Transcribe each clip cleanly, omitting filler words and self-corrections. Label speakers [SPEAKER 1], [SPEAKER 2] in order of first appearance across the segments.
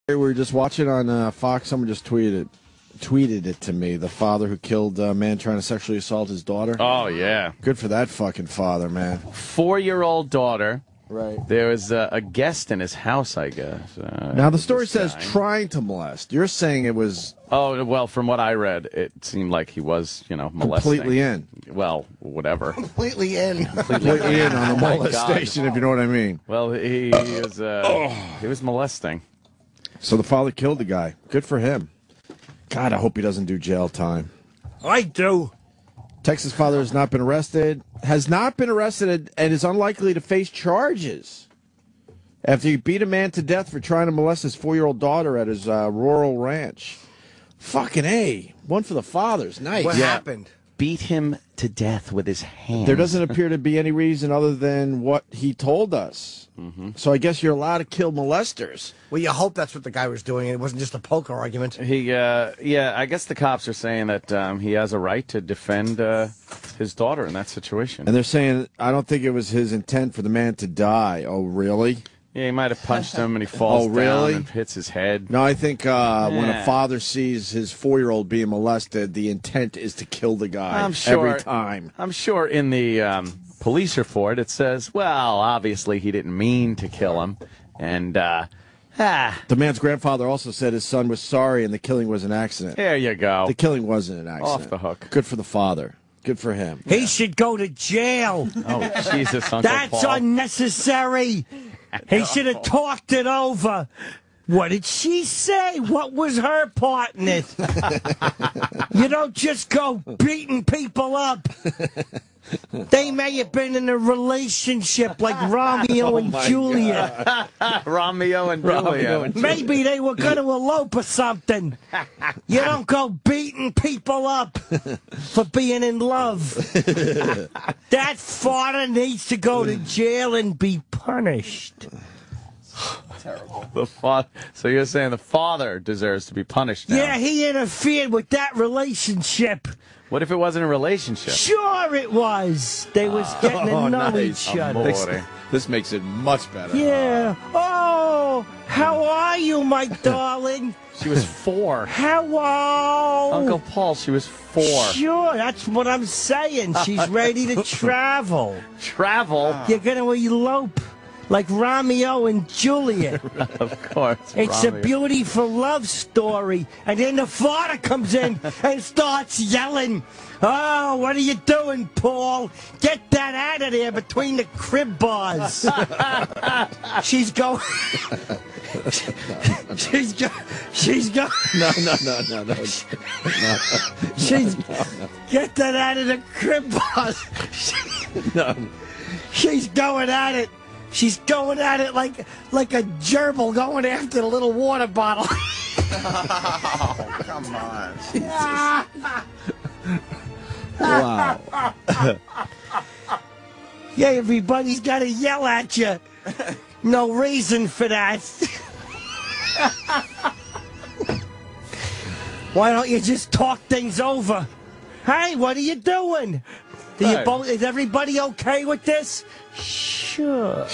[SPEAKER 1] We were just watching on Fox. Someone just tweeted it to me. The father who killed a man trying to sexually assault his daughter.
[SPEAKER 2] Oh, yeah.
[SPEAKER 1] Good for that fucking father, man.
[SPEAKER 2] 4-year-old daughter.
[SPEAKER 1] Right.
[SPEAKER 2] There was a guest in his house, I guess.
[SPEAKER 1] Now, the story says trying to molest. You're saying it was...
[SPEAKER 2] Oh, well, from what I read, it seemed like he was, molesting.
[SPEAKER 1] Completely in.
[SPEAKER 2] Well, whatever.
[SPEAKER 3] Completely in.
[SPEAKER 1] Completely in on the molestation, if you know what I mean.
[SPEAKER 2] Well, he was molesting.
[SPEAKER 1] So the father killed the guy. Good for him. God, I hope he doesn't do jail time.
[SPEAKER 3] I do.
[SPEAKER 1] Texas father has not been arrested, and is unlikely to face charges after he beat a man to death for trying to molest his 4-year-old daughter at his rural ranch. Fucking A. One for the fathers. Nice.
[SPEAKER 3] What happened?
[SPEAKER 2] Beat him to death with his hands.
[SPEAKER 1] There doesn't appear to be any reason other than what he told us. So I guess you're allowed to kill molesters.
[SPEAKER 3] Well, you hope that's what the guy was doing. It wasn't just a poker argument.
[SPEAKER 2] I guess the cops are saying that he has a right to defend his daughter in that situation.
[SPEAKER 1] And they're saying, I don't think it was his intent for the man to die. Oh, really?
[SPEAKER 2] Yeah, he might have punched him and he falls
[SPEAKER 1] really?
[SPEAKER 2] down and hits his head.
[SPEAKER 1] No, I think when a father sees his 4-year-old being molested, the intent is to kill the guy every time.
[SPEAKER 2] I'm sure in the police report it says, well, obviously he didn't mean to kill him. And,
[SPEAKER 1] The man's grandfather also said his son was sorry and the killing was an accident.
[SPEAKER 2] There you go.
[SPEAKER 1] The killing wasn't an accident.
[SPEAKER 2] Off the hook.
[SPEAKER 1] Good for the father. Good for him.
[SPEAKER 3] He should go to jail.
[SPEAKER 2] Oh, Jesus, Uncle
[SPEAKER 3] That's
[SPEAKER 2] Paul.
[SPEAKER 3] unnecessary. He should have talked it over. What did she say? What was her part in it? You don't just go beating people up. They may have been in a relationship like Romeo and Juliet.
[SPEAKER 2] Romeo and Juliet.
[SPEAKER 3] Maybe they were going to elope or something. You don't go beating people up for being in love. That father needs to go to jail and be punished.
[SPEAKER 2] Terrible. So you're saying the father deserves to be punished now?
[SPEAKER 3] Yeah, he interfered with that relationship.
[SPEAKER 2] What if it wasn't a relationship?
[SPEAKER 3] Sure it was. They was getting to know each other.
[SPEAKER 1] This makes it much better.
[SPEAKER 3] Yeah. Oh, how are you, my darling?
[SPEAKER 2] She was 4.
[SPEAKER 3] Hello.
[SPEAKER 2] Uncle Paul, she was 4.
[SPEAKER 3] Sure, that's what I'm saying. She's ready to travel.
[SPEAKER 2] Travel?
[SPEAKER 3] You're going to elope like Romeo and Juliet.
[SPEAKER 2] Of course.
[SPEAKER 3] It's a beautiful love story. And then the father comes in and starts yelling. Oh, what are you doing, Paul? Get that out of there between the crib bars. She's going. She's going.
[SPEAKER 1] No.
[SPEAKER 3] Get that out of the crib bars. She's going at it. She's going at it like a gerbil going after the little water bottle.
[SPEAKER 4] Oh, come on.
[SPEAKER 1] Wow.
[SPEAKER 3] Yeah, everybody's got to yell at you. No reason for that. Why don't you just talk things over? Hey, what are you doing? Is everybody okay with this? Sure.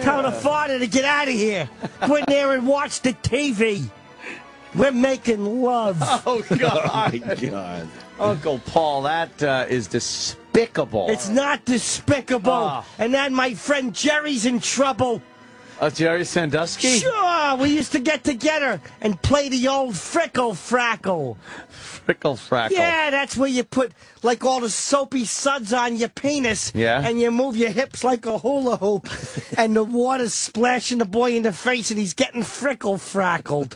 [SPEAKER 3] Tell the father to get out of here. Go in there and watch the TV. We're making love.
[SPEAKER 2] Oh, God.
[SPEAKER 1] Oh, my God.
[SPEAKER 2] Uncle Paul, that is despicable.
[SPEAKER 3] It's not despicable.
[SPEAKER 2] Oh.
[SPEAKER 3] And then my friend Jerry's in trouble.
[SPEAKER 2] Jerry Sandusky?
[SPEAKER 3] Sure, we used to get together and play the old Frickle Frackle.
[SPEAKER 2] Frickle Frackle.
[SPEAKER 3] Yeah, that's where you put like all the soapy suds on your penis.
[SPEAKER 2] Yeah.
[SPEAKER 3] And you move your hips like a hula hoop. And the water's splashing the boy in the face and he's getting Frickle Frackled.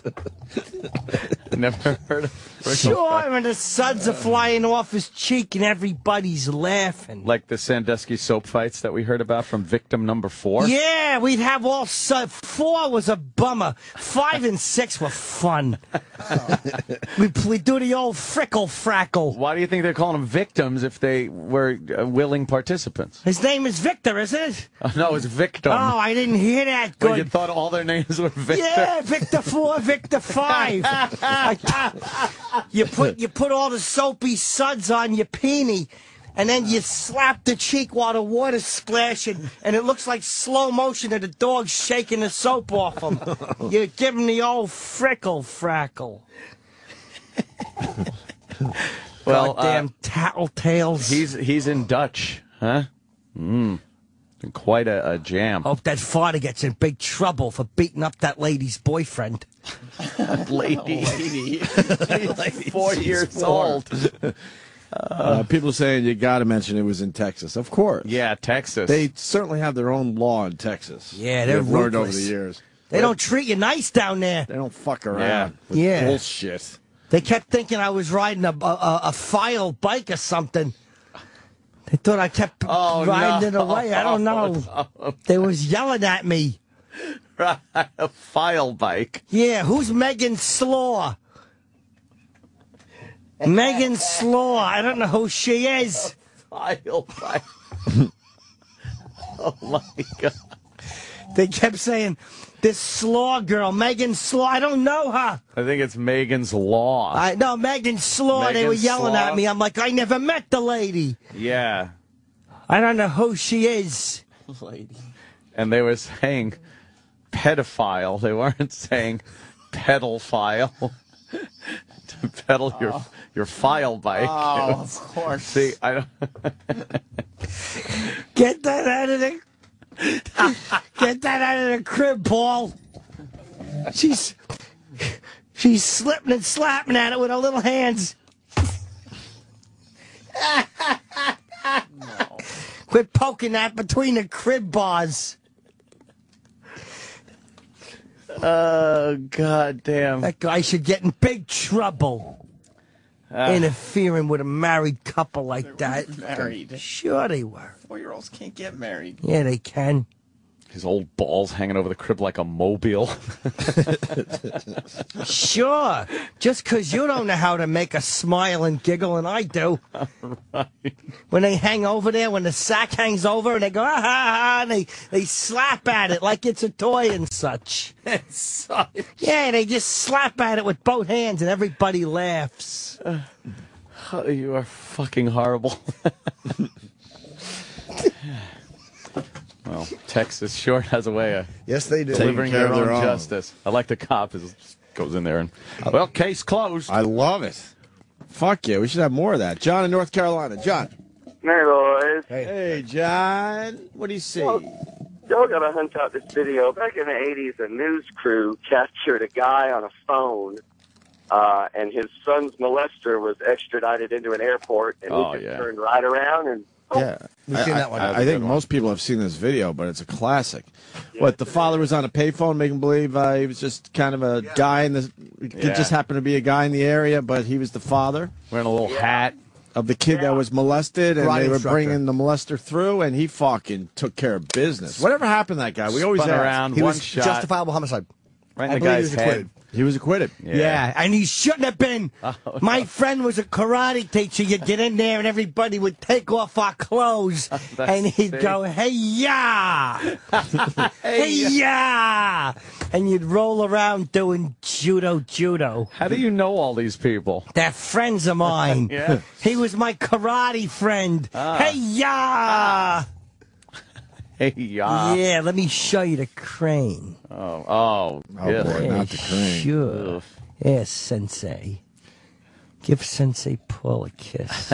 [SPEAKER 2] Never heard of Frickle
[SPEAKER 3] Sure,
[SPEAKER 2] Frackle.
[SPEAKER 3] and the suds are flying off his cheek and everybody's laughing.
[SPEAKER 2] Like the Sandusky soap fights that we heard about from victim number 4?
[SPEAKER 3] Yeah, we'd have all 4 was a bummer. 5 and 6 were fun. We do the old Frickle Frackle.
[SPEAKER 2] Why do you think they're calling them victims if they were willing participants?
[SPEAKER 3] His name is Victor, isn't it?
[SPEAKER 2] No, it's victim.
[SPEAKER 3] Oh, I didn't hear that good.
[SPEAKER 2] Well, you thought all their names were Victor?
[SPEAKER 3] Yeah, Victor 4, Victor 5. You put all the soapy suds on your peenie, and then you slap the cheek while the water's splashing, and it looks like slow motion of the dog shaking the soap off him. You give him the old frackle.
[SPEAKER 2] Well,
[SPEAKER 3] goddamn tattletales.
[SPEAKER 2] He's in Dutch, huh? Quite a jam.
[SPEAKER 3] Hope that father gets in big trouble for beating up that lady's boyfriend.
[SPEAKER 2] Lady. 4 years old.
[SPEAKER 1] People are saying you got to mention it was in Texas. Of course.
[SPEAKER 2] Yeah, Texas.
[SPEAKER 1] They certainly have their own law in Texas.
[SPEAKER 3] Yeah, they're
[SPEAKER 1] They've learned over
[SPEAKER 3] ruthless.
[SPEAKER 1] the years.
[SPEAKER 3] They don't treat you nice down there.
[SPEAKER 1] They don't fuck around with
[SPEAKER 3] Yeah.
[SPEAKER 1] bullshit.
[SPEAKER 3] They kept thinking I was riding a file bike or something. They thought I kept riding it away. I don't know. They was yelling at me.
[SPEAKER 2] A file bike.
[SPEAKER 3] Yeah, who's Megan Slaw? Megan Slaw. I don't know who she is.
[SPEAKER 2] File bike. Oh, my God.
[SPEAKER 3] They kept saying, this Slaw girl, Megan Slaw, I don't know her.
[SPEAKER 2] I think it's Megan's Law.
[SPEAKER 3] I know, Megan Slaw, they were
[SPEAKER 2] Megan
[SPEAKER 3] yelling
[SPEAKER 2] Slaw.
[SPEAKER 3] at me. I'm like, I never met the lady.
[SPEAKER 2] Yeah.
[SPEAKER 3] I don't know who she is.
[SPEAKER 2] And they were saying pedophile. They weren't saying pedophile. To pedal your file bike.
[SPEAKER 4] Oh, of course.
[SPEAKER 2] See, I don't.
[SPEAKER 3] Get that out of the... Get that out of the crib, Paul. She's slipping and slapping at it with her little hands.
[SPEAKER 4] No.
[SPEAKER 3] Quit poking that between the crib bars.
[SPEAKER 2] Oh, God damn.
[SPEAKER 3] That guy should get in big trouble. Interfering with a married couple like that.
[SPEAKER 4] Married.
[SPEAKER 3] Sure they were.
[SPEAKER 4] 4-year-olds can't get married.
[SPEAKER 3] Yeah, they can.
[SPEAKER 2] His old balls hanging over the crib like a mobile.
[SPEAKER 3] Sure. Just 'cause you don't know how to make a smile and giggle, and I do.
[SPEAKER 2] Right.
[SPEAKER 3] When they hang over there, when the sack hangs over, and they go, ah, ha, ha, and they slap at it like it's a toy and such. Yeah, they just slap at it with both hands, and everybody laughs.
[SPEAKER 2] Oh, you are fucking horrible. Well, Texas sure has a way of
[SPEAKER 5] Yes, they do.
[SPEAKER 2] delivering
[SPEAKER 1] care
[SPEAKER 2] their
[SPEAKER 1] of their
[SPEAKER 2] own
[SPEAKER 1] own.
[SPEAKER 2] justice. I like the cop who just goes in there and, well, case closed.
[SPEAKER 1] I love it. Fuck yeah, we should have more of that. John in North Carolina. John.
[SPEAKER 6] Hey, boys.
[SPEAKER 1] Hey, John. What do you see?
[SPEAKER 6] Well, y'all got to hunt out this video. Back in the 80s, a news crew captured a guy on a phone, and his son's molester was extradited into an airport, and he just turned right around and...
[SPEAKER 1] Yeah,
[SPEAKER 5] We've seen that one.
[SPEAKER 1] I think most people have seen this video, but it's a classic. What, the father was on a payphone making believe he was just kind of a guy in the... It just happened to be a guy in the area, but he was the father
[SPEAKER 2] Wearing a little hat.
[SPEAKER 1] of the kid that was molested, and
[SPEAKER 5] Karate
[SPEAKER 1] they were
[SPEAKER 5] instructor.
[SPEAKER 1] bringing the molester through, and he fucking took care of business. Whatever happened to that guy? We always
[SPEAKER 2] Spun
[SPEAKER 1] ask.
[SPEAKER 2] around,
[SPEAKER 5] He
[SPEAKER 2] one
[SPEAKER 5] was
[SPEAKER 2] shot.
[SPEAKER 5] justifiable homicide.
[SPEAKER 2] Right in
[SPEAKER 5] I
[SPEAKER 2] the
[SPEAKER 5] believe he
[SPEAKER 2] guy's
[SPEAKER 5] was
[SPEAKER 2] head.
[SPEAKER 5] acquitted.
[SPEAKER 1] He was acquitted.
[SPEAKER 3] Yeah, and he shouldn't have been. My friend was a karate teacher. You'd get in there and everybody would take off our clothes and he'd go, hey, ya! Hey, ya! And you'd roll around doing judo.
[SPEAKER 2] How do you know all these people?
[SPEAKER 3] They're friends of mine.
[SPEAKER 2] Yeah.
[SPEAKER 3] He was my karate friend. Hey, ya!
[SPEAKER 2] Hey, yeah.
[SPEAKER 3] Yeah, let me show you the crane.
[SPEAKER 2] Oh,
[SPEAKER 1] Oh,
[SPEAKER 2] yeah.
[SPEAKER 1] boy, not the crane.
[SPEAKER 3] Sure. Yes, Sensei. Give Sensei Paul a kiss.